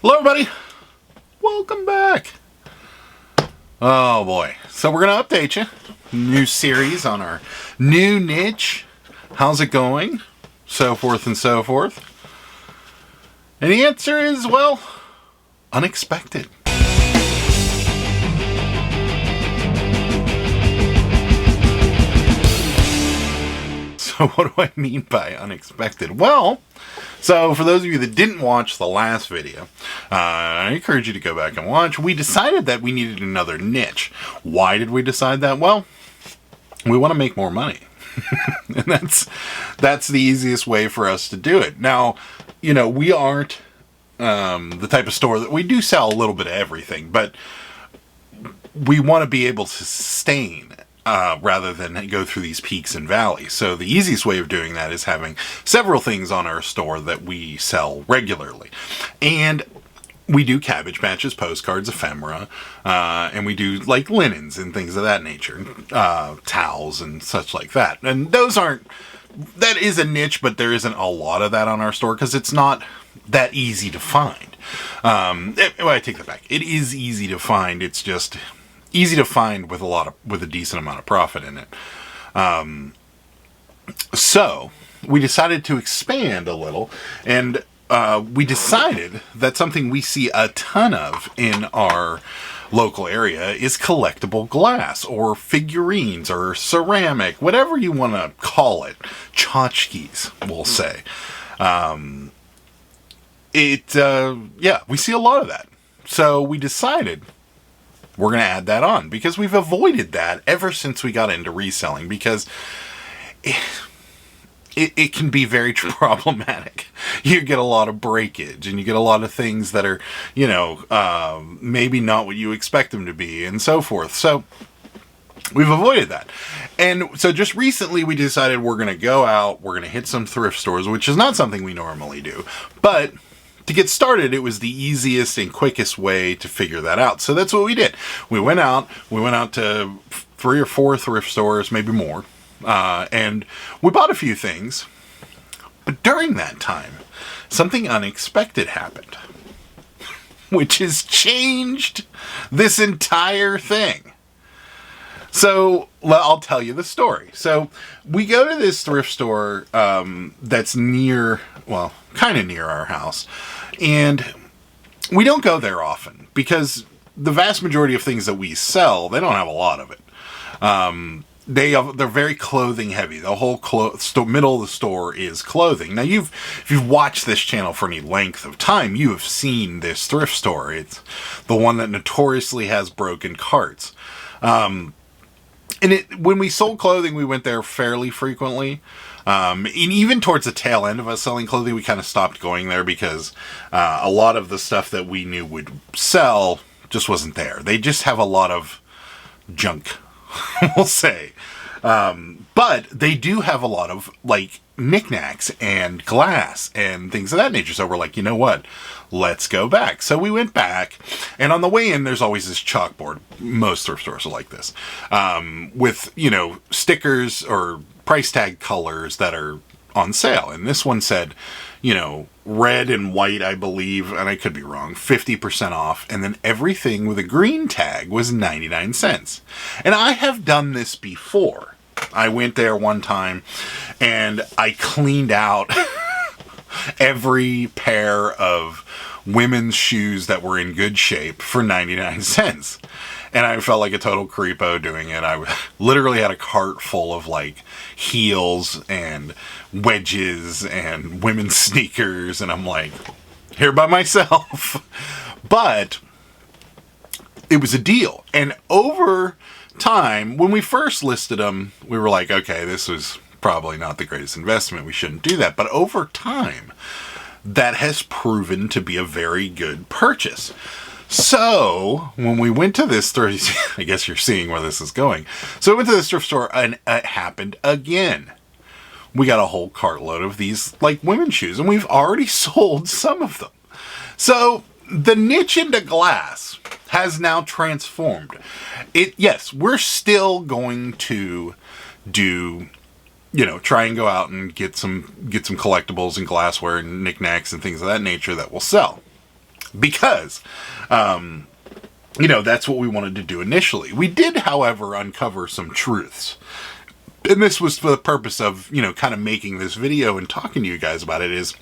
Hello everybody, welcome back. Oh boy, so we're going to update you. New series on our new niche. How's it going? So forth and so forth. And the answer is, well, unexpected. So what do I mean by unexpected? Well, so for those of you that didn't watch the last video, I encourage you to go back and watch. We decided that we needed another niche. Why did we decide that? Well, we want to make more money. And that's the easiest way for us to do it. Now, you know, we aren't the type of store that we do sell a little bit of everything, but we want to be able to sustain rather than go through these peaks and valleys. So the easiest way of doing that is having several things on our store that we sell regularly. And we do Cabbage Patches, postcards, ephemera, and we do like linens and things of that nature, towels and such like that. And that is a niche, but there isn't a lot of that on our store because it's not that easy to find. I take that back. It is easy to find. It's just easy to find with a decent amount of profit in it. So we decided to expand a little, and we decided that something we see a ton of in our local area is collectible glass or figurines or ceramic, whatever you want to call it. Tchotchkes, we'll say. We see a lot of that. So we decided we're going to add that on because we've avoided that ever since we got into reselling because it can be very problematic. You get a lot of breakage and you get a lot of things that are, maybe not what you expect them to be and so forth. So we've avoided that. And so just recently we decided we're going to go out, we're going to hit some thrift stores, which is not something we normally do. But to get started, it was the easiest and quickest way to figure that out. So that's what we did. We went out to 3 or 4 thrift stores, maybe more. And we bought a few things, but during that time, something unexpected happened, which has changed this entire thing. So I'll tell you the story. So we go to this thrift store that's kind of near our house, and we don't go there often because the vast majority of things that we sell, they don't have a lot of it. They're very clothing heavy. The whole middle of the store is clothing. Now, if you've watched this channel for any length of time, you have seen this thrift store. It's the one that notoriously has broken carts. When we sold clothing, we went there fairly frequently. And even towards the tail end of us selling clothing, we kind of stopped going there because a lot of the stuff that we knew would sell just wasn't there. They just have a lot of junk, we'll say. But they do have a lot of like knickknacks and glass and things of that nature. So we're like, you know what? Let's go back. So we went back, and on the way in, there's always this chalkboard. Most thrift stores are like this, with, stickers or price tag colors that are on sale. And this one said, red and white, I believe, and I could be wrong, 50% off. And then everything with a green tag was 99 cents. And I have done this before. I went there one time and I cleaned out every pair of women's shoes that were in good shape for 99 cents. And I felt like a total creepo doing it. I literally had a cart full of like heels and wedges and women's sneakers. And I'm like, here by myself. But it was a deal. And over time, when we first listed them, we were like, okay, this was probably not the greatest investment. We shouldn't do that. But over time, that has proven to be a very good purchase. So when we went to this thrift, I guess you're seeing where this is going. So we went to this thrift store and it happened again. We got a whole cartload of these like women's shoes, and we've already sold some of them. So the niche into glass has now transformed. Yes, we're still going to do, try and go out and get some collectibles and glassware and knickknacks and things of that nature that will sell. because, that's what we wanted to do initially. We did, however, uncover some truths. And this was for the purpose of, kind of making this video and talking to you guys about it is,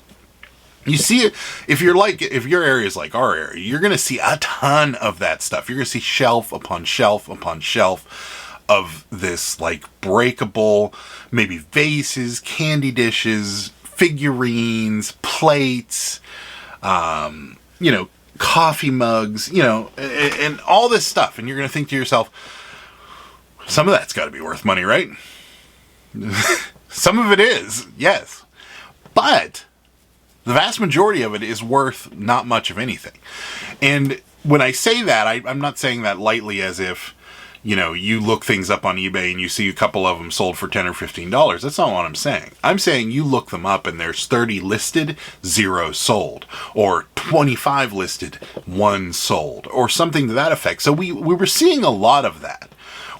you see it, if your area is like our area, you're going to see a ton of that stuff. You're going to see shelf upon shelf upon shelf of this, like, breakable, maybe vases, candy dishes, figurines, plates, coffee mugs, and all this stuff. And you're going to think to yourself, some of that's got to be worth money, right? Some of it is, yes. But the vast majority of it is worth not much of anything. And when I say that, I'm not saying that lightly as if, you look things up on eBay and you see a couple of them sold for $10 or $15. That's not what I'm saying. I'm saying you look them up and there's 30 listed, 0 sold. Or 25 listed, 1 sold. Or something to that effect. So we were seeing a lot of that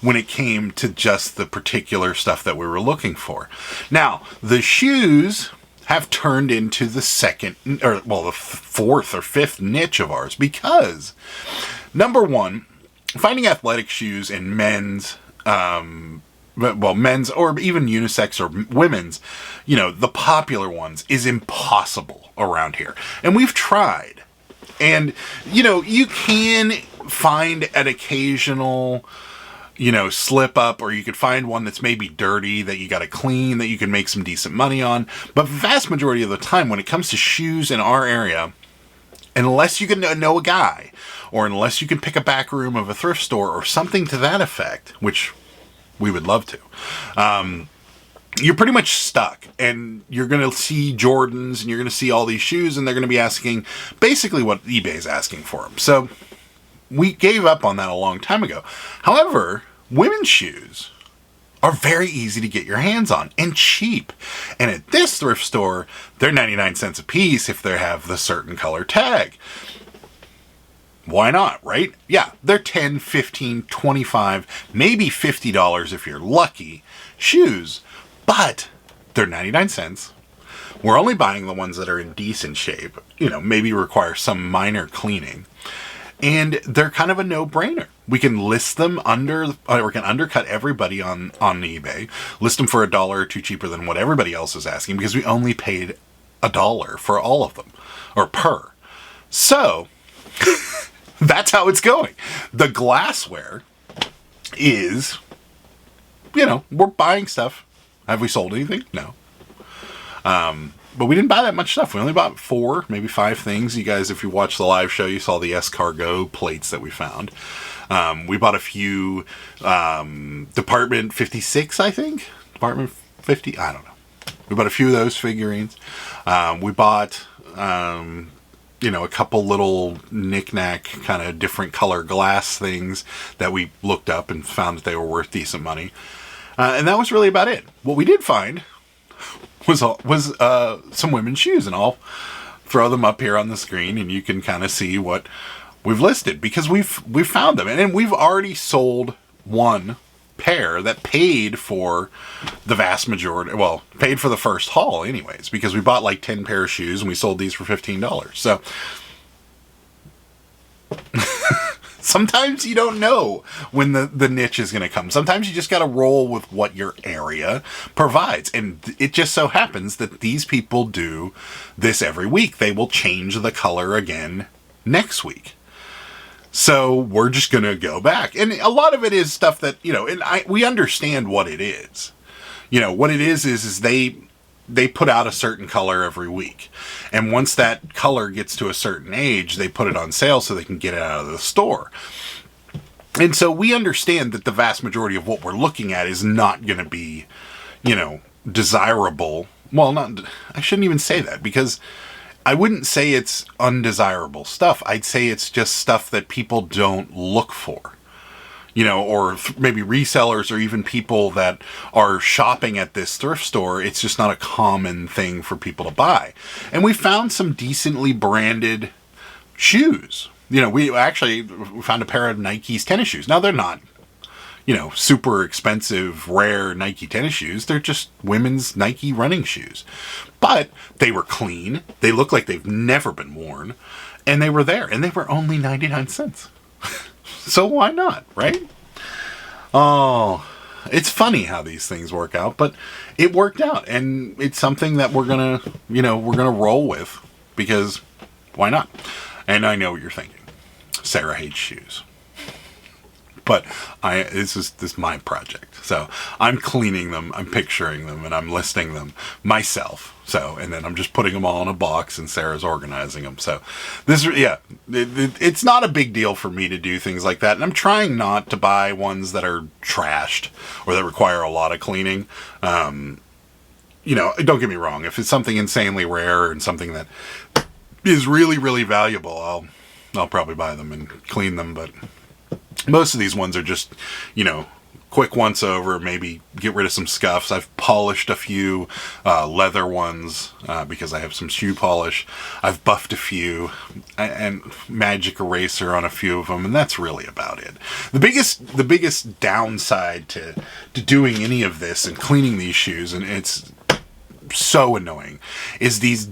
when it came to just the particular stuff that we were looking for. Now, the shoes have turned into the the fourth or fifth niche of ours because, number one, finding athletic shoes in men's, men's or even unisex or women's, the popular ones is impossible around here. And we've tried. And, you can find an occasional, slip up, or you could find one that's maybe dirty that you got to clean, that you can make some decent money on. But vast majority of the time, when it comes to shoes in our area, unless you can know a guy, or unless you can pick a back room of a thrift store or something to that effect, which we would love to, you're pretty much stuck. And you're going to see Jordans, and you're going to see all these shoes, and they're going to be asking basically what eBay is asking for them. So we gave up on that a long time ago. However, women's shoes are very easy to get your hands on and cheap. And at this thrift store, they're 99 cents a piece if they have the certain color tag. Why not, right? Yeah, they're $10, $15, $25, maybe $50 if you're lucky shoes, but they're 99 cents. We're only buying the ones that are in decent shape, maybe require some minor cleaning. And they're kind of a no-brainer. We can list them we can undercut everybody on eBay, list them for $1 or $2 cheaper than what everybody else is asking because we only paid $1 for all of them, or per. So, that's how it's going. The glassware is, we're buying stuff. Have we sold anything? No. But we didn't buy that much stuff. We only bought 4, maybe 5 things. You guys, if you watched the live show, you saw the escargot plates that we found. We bought a few Department 56, I think. Department 50? I don't know. We bought a few of those figurines. We bought, a couple little knick-knack kind of different color glass things that we looked up and found that they were worth decent money. And that was really about it. What we did find was some women's shoes, and I'll throw them up here on the screen and you can kind of see what we've listed because we've found them, and we've already sold one pair that paid for the vast majority, paid for the first haul anyways, because we bought like 10 pair of shoes and we sold these for $15. So sometimes you don't know when the niche is going to come. Sometimes you just got to roll with what your area provides. And it just so happens that these people do this every week. They will change the color again next week. So we're just going to go back. And a lot of it is stuff that, we understand what it is. What it is they put out a certain color every week. And once that color gets to a certain age, they put it on sale so they can get it out of the store. And so we understand that the vast majority of what we're looking at is not going to be, desirable. Well, I shouldn't even say that, because I wouldn't say it's undesirable stuff. I'd say it's just stuff that people don't look for. Or maybe resellers or even people that are shopping at this thrift store. It's just not a common thing for people to buy. And we found some decently branded shoes. We found a pair of Nike's tennis shoes. Now, they're not, super expensive, rare Nike tennis shoes. They're just women's Nike running shoes. But they were clean. They look like they've never been worn. And they were there, and they were only 99 cents. So why not, right? Oh, it's funny how these things work out, but it worked out, and it's something that we're gonna roll with, because why not? And I know what you're thinking. Sarah hates shoes. But this is my project. So I'm cleaning them, I'm picturing them, and I'm listing them myself. So, and then I'm just putting them all in a box, and Sarah's organizing them. So it's not a big deal for me to do things like that. And I'm trying not to buy ones that are trashed or that require a lot of cleaning. Don't get me wrong. If it's something insanely rare and something that is really, really valuable, I'll probably buy them and clean them. But most of these ones are just, quick once over, maybe get rid of some scuffs. I've polished a few leather ones because I have some shoe polish. I've buffed a few and magic eraser on a few of them, and that's really about it. The biggest downside to doing any of this and cleaning these shoes, and it's so annoying, is these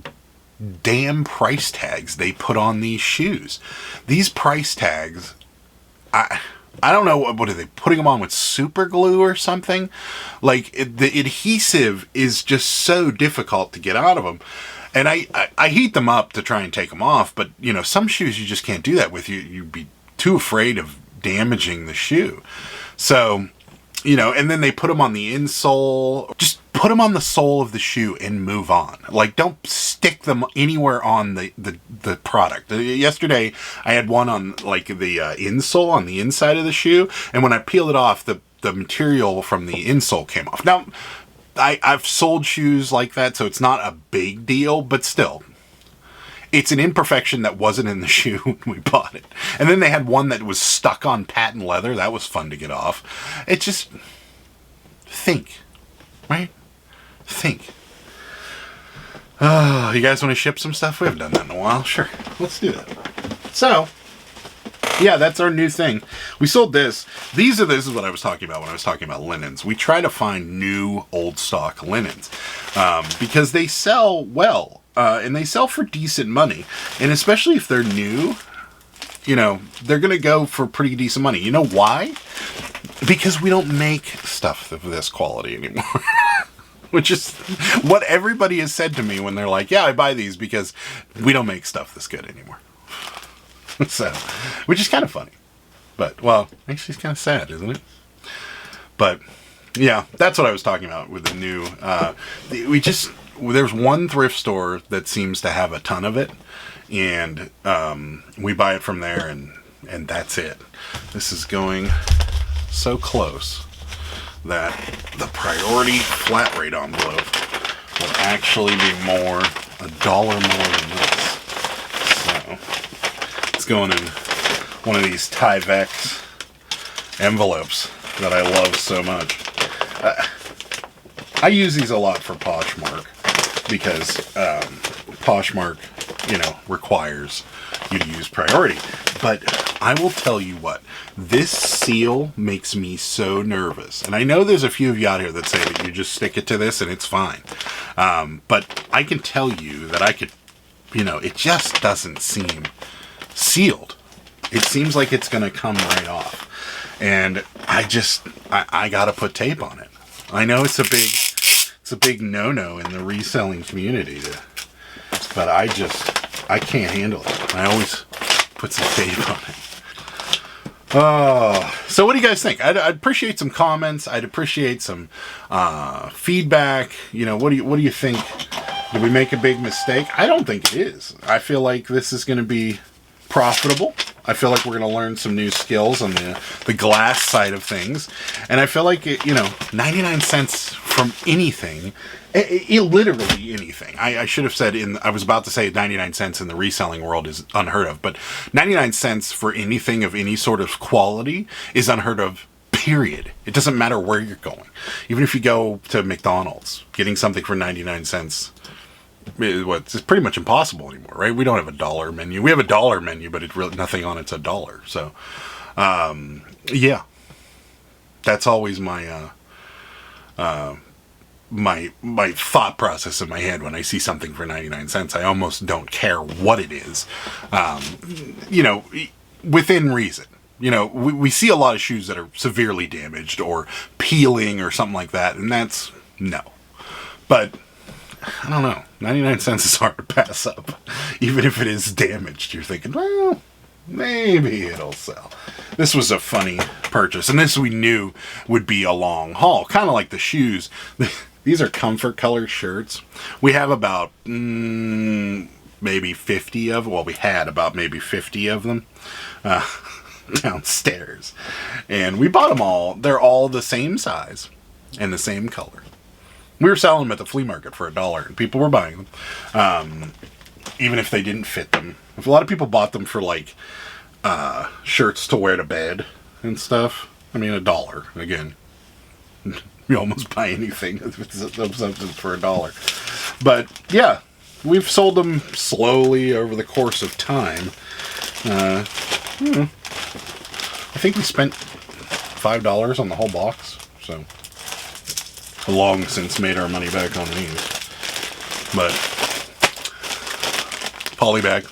damn price tags they put on these shoes. These price tags, I don't know, what are they putting them on with super glue or something? Like, the adhesive is just so difficult to get out of them. And I heat them up to try and take them off, but, some shoes you just can't do that with. You'd be too afraid of damaging the shoe. So, and then they put them on the insole. Just put them on the sole of the shoe and move on. Like, don't stick them anywhere on the product. Yesterday, I had one on, like, the insole on the inside of the shoe, and when I peeled it off, the material from the insole came off. Now, I've sold shoes like that, so it's not a big deal, but still, it's an imperfection that wasn't in the shoe when we bought it. And then they had one that was stuck on patent leather. That was fun to get off. It's just, think, right? Think. Oh, you guys want to ship some stuff? We haven't done that in a while. Sure, let's do that. So, yeah, that's our new thing. We sold this. This is what I was talking about when I was talking about linens. We try to find new old stock linens because they sell well. And they sell for decent money. And especially if they're new, they're going to go for pretty decent money. You know why? Because we don't make stuff of this quality anymore. Which is what everybody has said to me when they're like, yeah, I buy these because we don't make stuff this good anymore. So, which is kind of funny. But, well, actually it's kind of sad, isn't it? But, yeah, that's what I was talking about with the new, there's one thrift store that seems to have a ton of it, and we buy it from there, and that's it. This is going so close that the priority flat rate envelope will actually be $1 more than this. So it's going in one of these Tyvek envelopes that I love so much. I use these a lot for Poshmark because Poshmark, requires you to use priority. But I will tell you what, this seal makes me so nervous. And I know there's a few of you out here that say that you just stick it to this and it's fine. But I can tell you that I could, it just doesn't seem sealed. It seems like it's going to come right off. And I got to put tape on it. I know it's a big no-no in the reselling community, but I can't handle it. I always put some tape on it. So what do you guys think? I'd appreciate some comments. I'd appreciate some feedback. What do you think? Did we make a big mistake? I don't think it is. I feel like this is going to be profitable. I feel like we're going to learn some new skills on the glass side of things. And I feel like, 99 cents from anything, literally anything. I should have said, I was about to say 99 cents in the reselling world is unheard of, but 99 cents for anything of any sort of quality is unheard of, period. It doesn't matter where you're going. Even if you go to McDonald's, getting something for 99 cents, it's pretty much impossible anymore, right? We don't have a dollar menu. We have a dollar menu, but it's really nothing on it's $1. So, yeah, that's always my my thought process in my head when I see something for 99 cents. I almost don't care what it is, you know, within reason. You know, we see a lot of shoes that are severely damaged or peeling or something like that, and that's no. But I don't know, 99 cents is hard to pass up. Even if it is damaged, you're thinking, well, maybe it'll sell. This was a funny purchase, and this we knew would be a long haul, kind of like the shoes. These are comfort color shirts. We have about maybe 50 of, well, we had about maybe 50 of them downstairs. And we bought them all. They're all the same size and the same color. We were selling them at the flea market for $1, and people were buying them. Even if they didn't fit them. If a lot of people bought them for, like, shirts to wear to bed and stuff. I mean, $1, again. You almost buy anything if it's something for $1. But, yeah, we've sold them slowly over the course of time. I think we spent $5 on the whole box, so long since made our money back on these. But poly bag,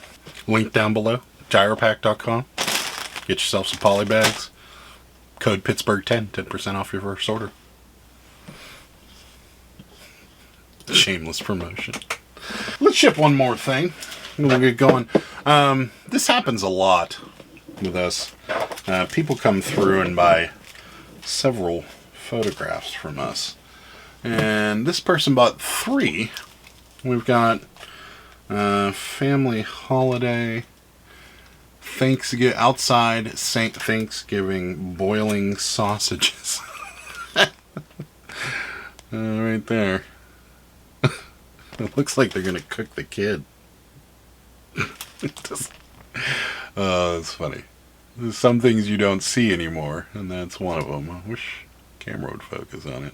link down below, Jiaropack.com. Get yourself some poly bags. Code Pittsburgh10, 10% off your first order. Shameless promotion. Let's ship one more thing. We'll get going. This happens a lot with us. People come through and buy several photographs from us. And this person bought 3. We've got family holiday, Thanksgiving, outside Thanksgiving boiling sausages. Right there. It looks like they're going to cook the kid. Oh, that's funny. There's some things you don't see anymore, and that's one of them. I wish camera would focus on it.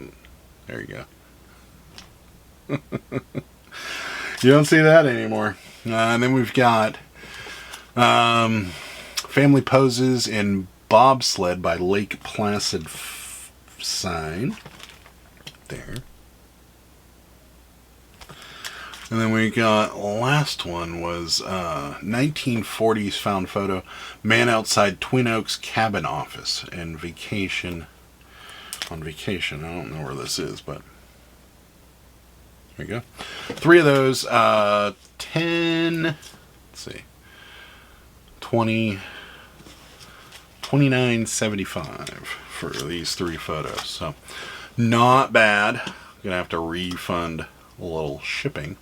There you go. You don't see that anymore. And then we've got family poses in bobsled by Lake Placid sign. There. And then we got, last one was 1940s found photo, man outside Twin Oaks cabin office and vacation, on vacation. I don't know where this is, but there you go. 3 of those, 10, let's see, 20, $29.75 for these 3 photos. So not bad. Gonna have to refund a little shipping.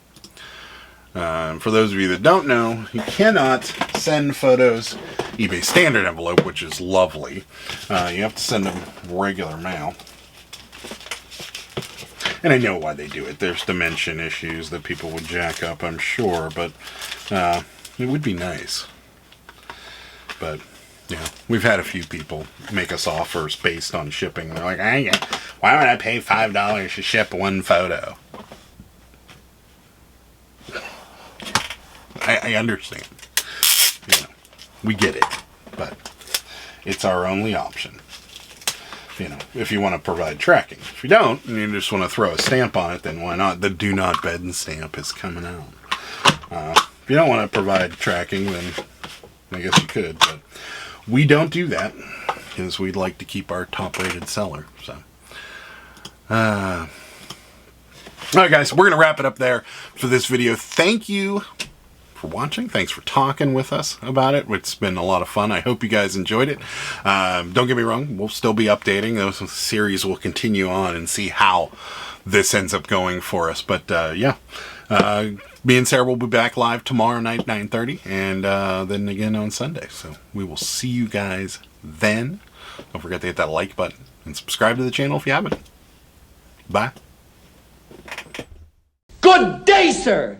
For those of you that don't know, you cannot send photos eBay standard envelope, which is lovely. You have to send them regular mail. And I know why they do it. There's dimension issues that people would jack up, I'm sure, but it would be nice. But, yeah, we've had a few people make us offers based on shipping. They're like, why would I pay $5 to ship 1 photo? I understand. You know, we get it, but it's our only option. You know, if you want to provide tracking. If you don't, and you just want to throw a stamp on it, then why not? The do not bend stamp is coming out. If you don't want to provide tracking, then I guess you could, but we don't do that because we'd like to keep our top-rated seller. So, all right, guys, we're going to wrap it up there for this video. Thank you for watching. Thanks for talking with us about it. It's been a lot of fun. I hope you guys enjoyed it. Don't get me wrong, we'll still be updating. Those series will continue on and see how this ends up going for us. But yeah, me and Sarah will be back live tomorrow night, 9:30, and then again on Sunday. So we will see you guys then. Don't forget to hit that like button and subscribe to the channel if you haven't. Bye. Good day, sir!